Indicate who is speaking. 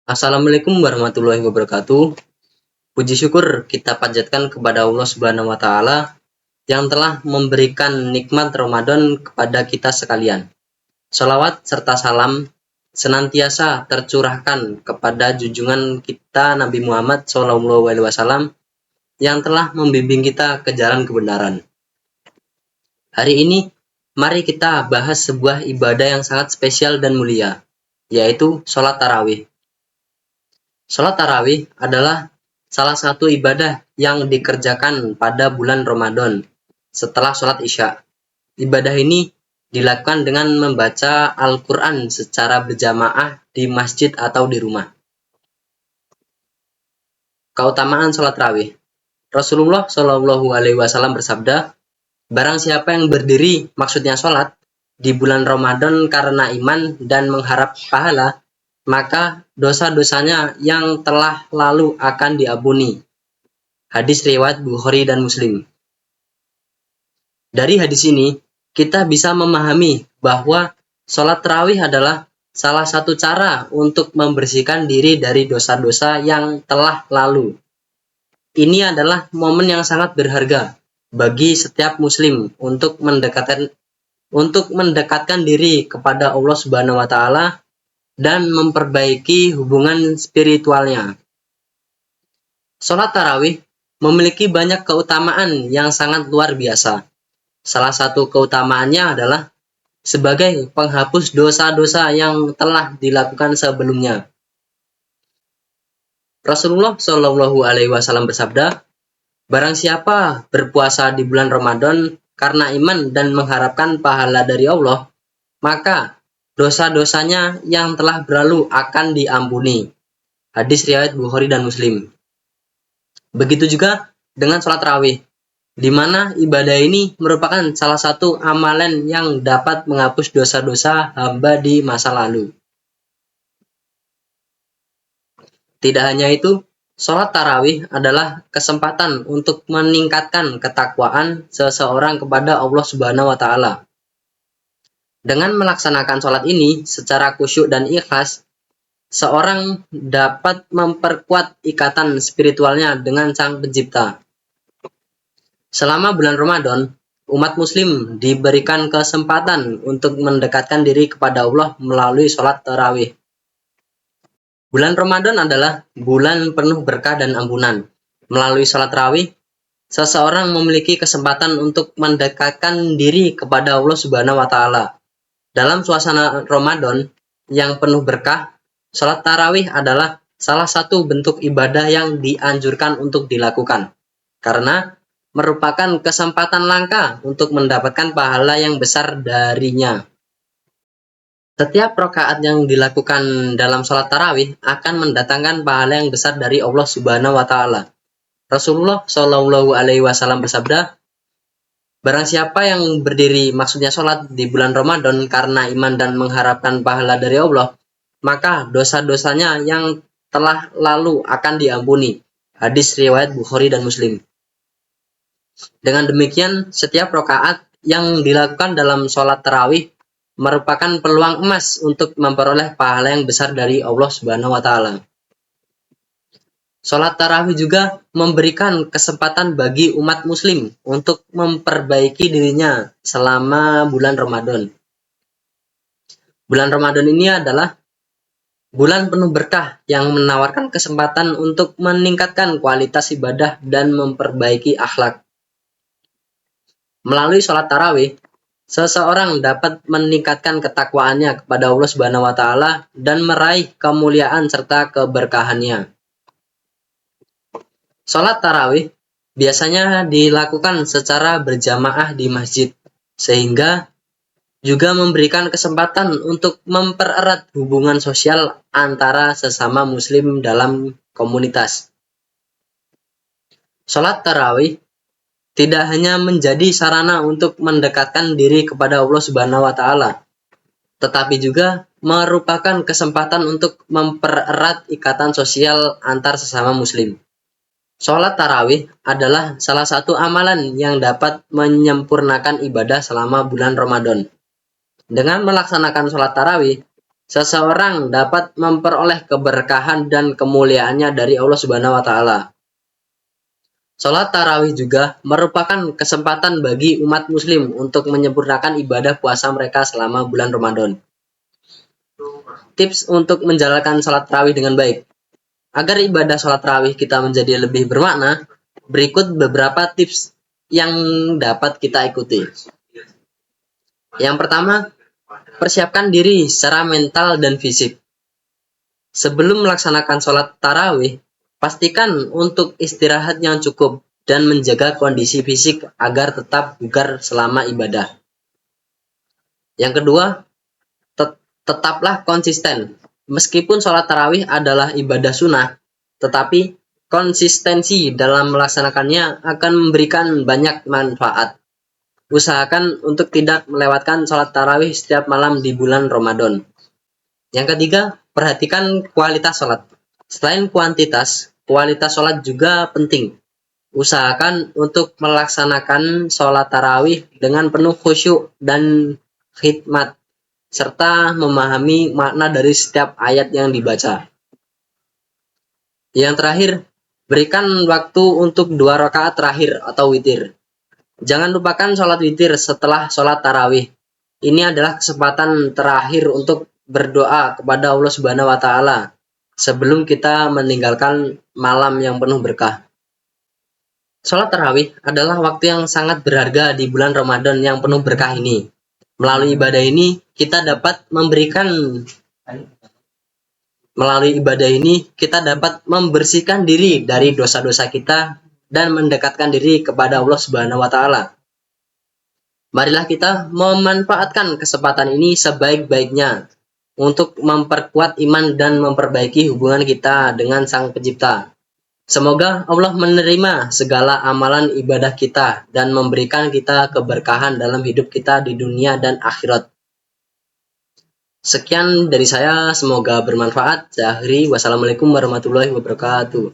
Speaker 1: Assalamualaikum warahmatullahi wabarakatuh. Puji syukur kita panjatkan kepada Allah Subhanahu wa taala yang telah memberikan nikmat Ramadan kepada kita sekalian. Shalawat serta salam senantiasa tercurahkan kepada junjungan kita Nabi Muhammad SAW yang telah membimbing kita ke jalan kebenaran. Hari ini mari kita bahas sebuah ibadah yang sangat spesial dan mulia, yaitu sholat tarawih. Sholat tarawih adalah salah satu ibadah yang dikerjakan pada bulan Ramadan setelah sholat Isya. Ibadah ini dilakukan dengan membaca Al-Quran secara berjamaah di masjid atau di rumah. Keutamaan sholat tarawih. Rasulullah SAW bersabda, barang siapa yang berdiri, maksudnya sholat, di bulan Ramadan karena iman dan mengharap pahala, maka dosa-dosanya yang telah lalu akan diampuni. Hadis riwayat Bukhari dan Muslim. Dari hadis ini, kita bisa memahami bahwa sholat tarawih adalah salah satu cara untuk membersihkan diri dari dosa-dosa yang telah lalu. Ini adalah momen yang sangat berharga bagi setiap muslim untuk mendekatkan diri kepada Allah Subhanahu wa taala dan memperbaiki hubungan spiritualnya. Sholat tarawih memiliki banyak keutamaan yang sangat luar biasa. Salah satu keutamaannya adalah sebagai penghapus dosa-dosa yang telah dilakukan sebelumnya. Rasulullah SAW bersabda, barang siapa berpuasa di bulan Ramadan karena iman dan mengharapkan pahala dari Allah, maka dosa-dosanya yang telah berlalu akan diampuni. Hadis riwayat Bukhari dan Muslim. Begitu juga dengan sholat tarawih, di mana ibadah ini merupakan salah satu amalan yang dapat menghapus dosa-dosa hamba di masa lalu. Tidak hanya itu, sholat tarawih adalah kesempatan untuk meningkatkan ketakwaan seseorang kepada Allah Subhanahu wa taala. Dengan melaksanakan sholat ini secara khusyuk dan ikhlas, seorang dapat memperkuat ikatan spiritualnya dengan Sang Pencipta. Selama bulan Ramadan, umat muslim diberikan kesempatan untuk mendekatkan diri kepada Allah melalui sholat tarawih. Bulan Ramadan adalah bulan penuh berkah dan ampunan. Melalui sholat tarawih, seseorang memiliki kesempatan untuk mendekatkan diri kepada Allah Subhanahu wa taala. Dalam suasana Ramadan yang penuh berkah, sholat tarawih adalah salah satu bentuk ibadah yang dianjurkan untuk dilakukan, karena merupakan kesempatan langka untuk mendapatkan pahala yang besar darinya. Setiap rakaat yang dilakukan dalam sholat tarawih akan mendatangkan pahala yang besar dari Allah Subhanahu wa taala. Rasulullah SAW bersabda, barang siapa yang berdiri, maksudnya sholat di bulan Ramadan karena iman dan mengharapkan pahala dari Allah, maka dosa-dosanya yang telah lalu akan diampuni. Hadis riwayat Bukhari dan Muslim. Dengan demikian, setiap rakaat yang dilakukan dalam sholat tarawih merupakan peluang emas untuk memperoleh pahala yang besar dari Allah Subhanahu wa taala. Sholat tarawih juga memberikan kesempatan bagi umat muslim untuk memperbaiki dirinya selama bulan Ramadan. Bulan Ramadan ini adalah bulan penuh berkah yang menawarkan kesempatan untuk meningkatkan kualitas ibadah dan memperbaiki akhlak. Melalui sholat tarawih, seseorang dapat meningkatkan ketakwaannya kepada Allah Subhanahu wa taala dan meraih kemuliaan serta keberkahannya. Sholat tarawih biasanya dilakukan secara berjamaah di masjid, sehingga juga memberikan kesempatan untuk mempererat hubungan sosial antara sesama muslim dalam komunitas. Sholat tarawih tidak hanya menjadi sarana untuk mendekatkan diri kepada Allah Subhanahu wa taala, tetapi juga merupakan kesempatan untuk mempererat ikatan sosial antar sesama muslim. Sholat tarawih adalah salah satu amalan yang dapat menyempurnakan ibadah selama bulan Ramadan. Dengan melaksanakan sholat tarawih, seseorang dapat memperoleh keberkahan dan kemuliaannya dari Allah Subhanahu wa taala. Sholat tarawih juga merupakan kesempatan bagi umat muslim untuk menyempurnakan ibadah puasa mereka selama bulan Ramadan. Tips untuk menjalankan sholat tarawih dengan baik. Agar ibadah sholat tarawih kita menjadi lebih bermakna, berikut beberapa tips yang dapat kita ikuti. Yang pertama, persiapkan diri secara mental dan fisik. Sebelum melaksanakan sholat tarawih, pastikan untuk istirahat yang cukup dan menjaga kondisi fisik agar tetap bugar selama ibadah. Yang kedua, tetaplah konsisten. Meskipun sholat tarawih adalah ibadah sunnah, tetapi konsistensi dalam melaksanakannya akan memberikan banyak manfaat. Usahakan untuk tidak melewatkan sholat tarawih setiap malam di bulan Ramadan. Yang ketiga, perhatikan kualitas sholat. Selain kuantitas, kualitas sholat juga penting. Usahakan untuk melaksanakan sholat tarawih dengan penuh khusyuk dan khidmat, serta memahami makna dari setiap ayat yang dibaca. Yang terakhir, berikan waktu untuk 2 rakaat terakhir atau witir. Jangan lupakan sholat witir setelah sholat tarawih. Ini adalah kesempatan terakhir untuk berdoa kepada Allah Subhanahu wa taala sebelum kita meninggalkan malam yang penuh berkah. Sholat tarawih adalah waktu yang sangat berharga di bulan Ramadan yang penuh berkah ini. Melalui ibadah ini kita dapat membersihkan diri dari dosa-dosa kita dan mendekatkan diri kepada Allah Subhanahu wa taala. Marilah kita memanfaatkan kesempatan ini sebaik-baiknya untuk memperkuat iman dan memperbaiki hubungan kita dengan Sang Pencipta. Semoga Allah menerima segala amalan ibadah kita dan memberikan kita keberkahan dalam hidup kita di dunia dan akhirat. Sekian dari saya, semoga bermanfaat. Saya akhiri. Wassalamualaikum warahmatullahi wabarakatuh.